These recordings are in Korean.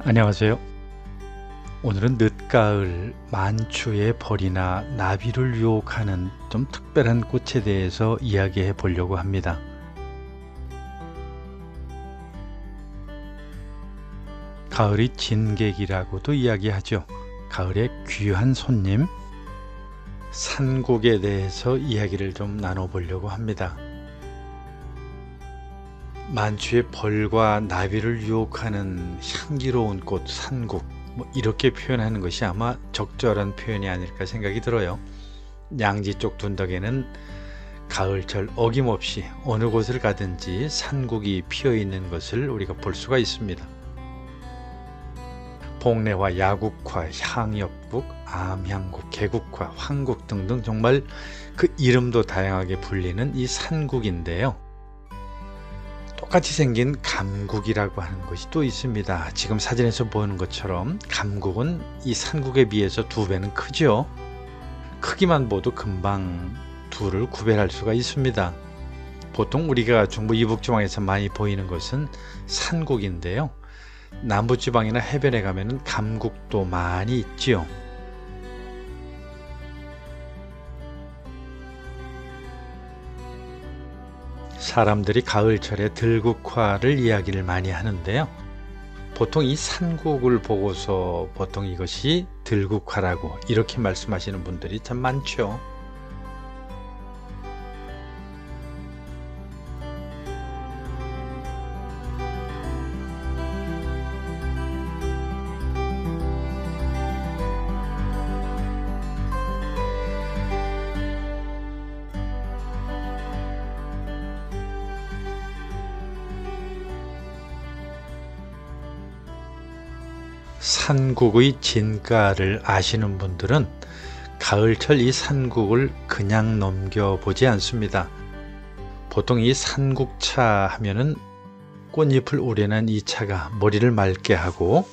안녕하세요. 오늘은 늦가을 만추의 벌이나 나비를 유혹하는 좀 특별한 꽃에 대해서 이야기해 보려고 합니다. 가을이 진객이라고도 이야기하죠. 가을의 귀한 손님, 산국에 대해서 이야기를 좀 나눠보려고 합니다. 만추의 벌과 나비를 유혹하는 향기로운 꽃 산국, 이렇게 표현하는 것이 아마 적절한 표현이 아닐까 생각이 들어요. 양지 쪽 둔덕에는 가을철 어김없이 어느 곳을 가든지 산국이 피어 있는 것을 우리가 볼 수가 있습니다. 복례화, 야국화, 향엽국, 암향국, 개국화, 황국 등등 정말 그 이름도 다양하게 불리는 이 산국인데요. 똑같이 생긴 감국이라고 하는 것이 또 있습니다. 지금 사진에서 보는 것처럼 감국은 이 산국에 비해서 2배는 크죠. 크기만 봐도 금방 둘을 구별할 수가 있습니다. 보통 우리가 중부 이북지방에서 많이 보이는 것은 산국인데요. 남부지방이나 해변에 가면 감국도 많이 있지요. 사람들이 가을철에 들국화를 이야기를 많이 하는데요. 보통 이 산국을 보고서 보통 이것이 들국화라고 이렇게 말씀하시는 분들이 참 많죠. 산국의 진가를 아시는 분들은 가을철 이 산국을 그냥 넘겨보지 않습니다. 보통 이 산국차 하면은 꽃잎을 우려낸 이 차가 머리를 맑게 하고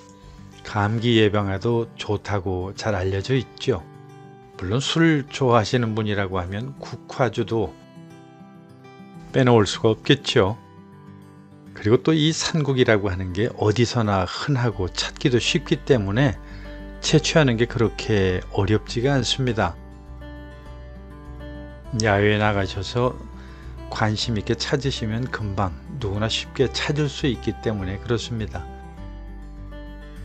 감기 예방에도 좋다고 잘 알려져 있죠. 물론 술 좋아하시는 분이라고 하면 국화주도 빼놓을 수가 없겠죠. 그리고 또 이 산국이라고 하는 게 어디서나 흔하고 찾기도 쉽기 때문에 채취하는 게 그렇게 어렵지가 않습니다. 야외에 나가셔서 관심 있게 찾으시면 금방 누구나 쉽게 찾을 수 있기 때문에 그렇습니다.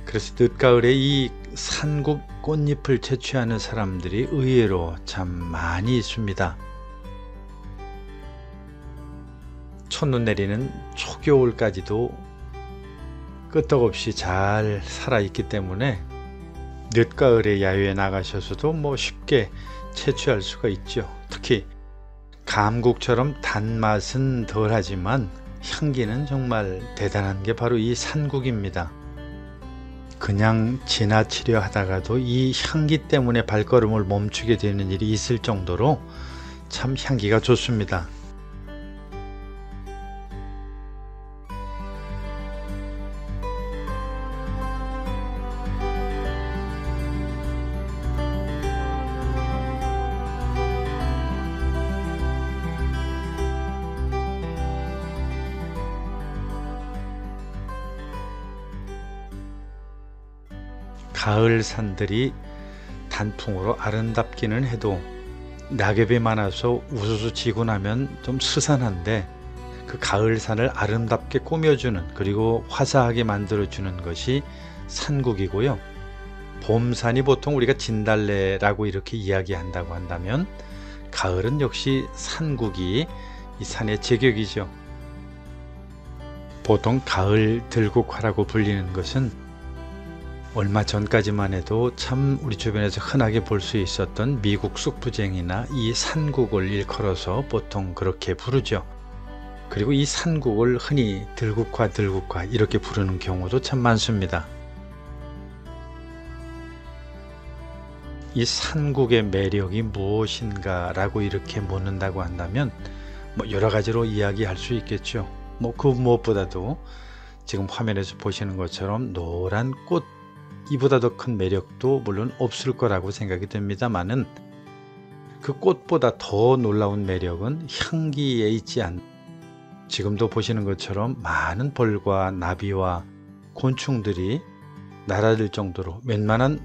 그래서 늦가을에 이 산국 꽃잎을 채취하는 사람들이 의외로 참 많이 있습니다. 첫눈 내리는 초겨울까지도 끄떡없이 잘 살아있기 때문에 늦가을에 야외에 나가셔서도 쉽게 채취할 수가 있죠. 특히 감국처럼 단맛은 덜하지만 향기는 정말 대단한 게 바로 이 산국입니다. 그냥 지나치려 하다가도 이 향기 때문에 발걸음을 멈추게 되는 일이 있을 정도로 참 향기가 좋습니다. 가을 산들이 단풍으로 아름답기는 해도 낙엽이 많아서 우수수 지고 나면 좀 스산한데 그 가을 산을 아름답게 꾸며주는 그리고 화사하게 만들어주는 것이 산국이고요. 봄산이 보통 우리가 진달래라고 이렇게 이야기한다고 한다면 가을은 역시 산국이 이 산의 제격이죠. 보통 가을 들국화라고 불리는 것은 얼마 전까지만 해도 참 우리 주변에서 흔하게 볼 수 있었던 미국 쑥부쟁이나 이 산국을 일컬어서 보통 그렇게 부르죠. 그리고 이 산국을 흔히 들국화 이렇게 부르는 경우도 참 많습니다. 이 산국의 매력이 무엇인가 라고 이렇게 묻는다고 한다면 여러 가지로 이야기할 수 있겠죠. 그 무엇보다도 지금 화면에서 보시는 것처럼 노란 꽃, 이보다 더 큰 매력도 물론 없을 거라고 생각이 듭니다만은 그 꽃보다 더 놀라운 매력은 향기에 있지 지금도 보시는 것처럼 많은 벌과 나비와 곤충들이 날아들 정도로 웬만한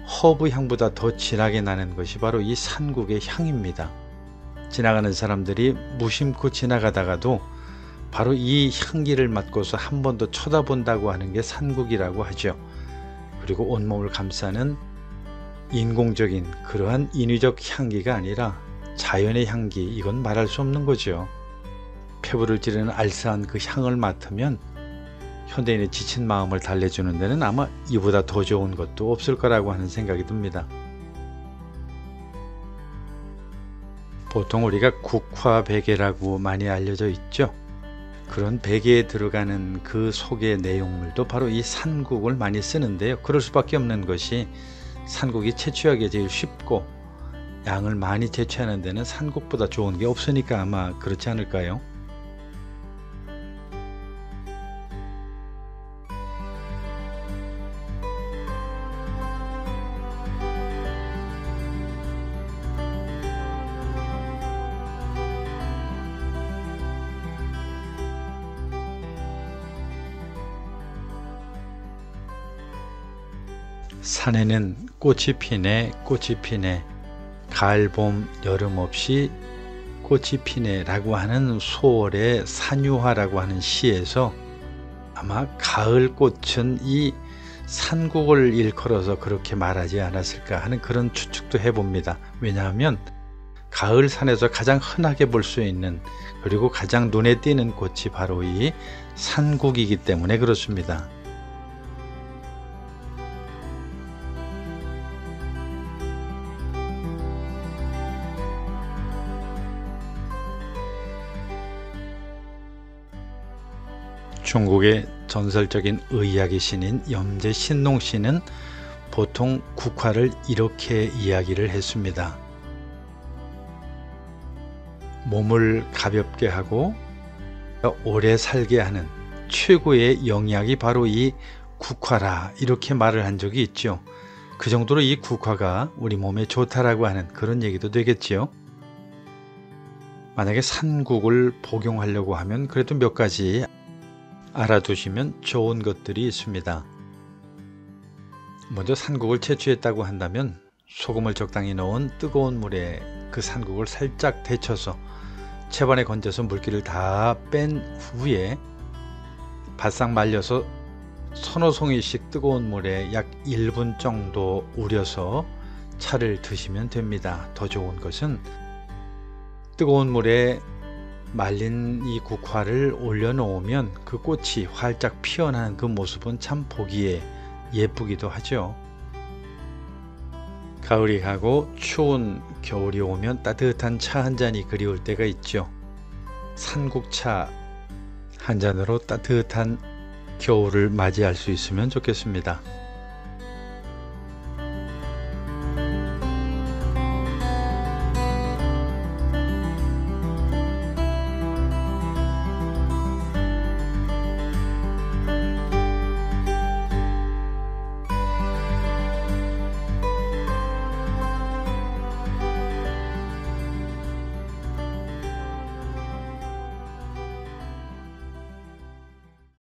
허브 향보다 더 진하게 나는 것이 바로 이 산국의 향입니다. 지나가는 사람들이 무심코 지나가다가도 바로 이 향기를 맡고서 한 번 더 쳐다본다고 하는 게 산국이라고 하죠. 그리고 온몸을 감싸는 인공적인 그러한 인위적 향기가 아니라 자연의 향기, 이건 말할 수 없는 거죠. 폐부를 찌르는 알싸한 그 향을 맡으면 현대인의 지친 마음을 달래주는 데는 아마 이보다 더 좋은 것도 없을 거라고 하는 생각이 듭니다. 보통 우리가 국화베개라고 많이 알려져 있죠. 그런 베개에 들어가는 그 속의 내용물도 바로 이 산국을 많이 쓰는데요. 그럴 수밖에 없는 것이 산국이 채취하기 제일 쉽고 양을 많이 채취하는 데는 산국보다 좋은 게 없으니까 아마 그렇지 않을까요? 산에는 꽃이 피네 꽃이 피네 가을 봄 여름 없이 꽃이 피네 라고 하는 소월의 산유화라고 하는 시에서 아마 가을 꽃은 이 산국을 일컬어서 그렇게 말하지 않았을까 하는 그런 추측도 해봅니다. 왜냐하면 가을 산에서 가장 흔하게 볼 수 있는 그리고 가장 눈에 띄는 꽃이 바로 이 산국이기 때문에 그렇습니다. 중국의 전설적인 의학의 신인 염제신농씨는 보통 국화를 이렇게 이야기를 했습니다. 몸을 가볍게 하고 오래 살게 하는 최고의 영약이 바로 이 국화라, 이렇게 말을 한 적이 있죠. 그 정도로 이 국화가 우리 몸에 좋다라고 하는 그런 얘기도 되겠지요. 만약에 산국을 복용하려고 하면 그래도 몇 가지 알아두시면 좋은 것들이 있습니다. 먼저 산국을 채취했다고 한다면 소금을 적당히 넣은 뜨거운 물에 그 산국을 살짝 데쳐서 채반에 건져서 물기를 다 뺀 후에 바싹 말려서 서너 송이씩 뜨거운 물에 약 1분 정도 우려서 차를 드시면 됩니다. 더 좋은 것은 뜨거운 물에 말린 이 국화를 올려놓으면 그 꽃이 활짝 피어나는 그 모습은 참 보기에 예쁘기도 하죠. 가을이 가고 추운 겨울이 오면 따뜻한 차 한 잔이 그리울 때가 있죠. 산국차 한 잔으로 따뜻한 겨울을 맞이할 수 있으면 좋겠습니다.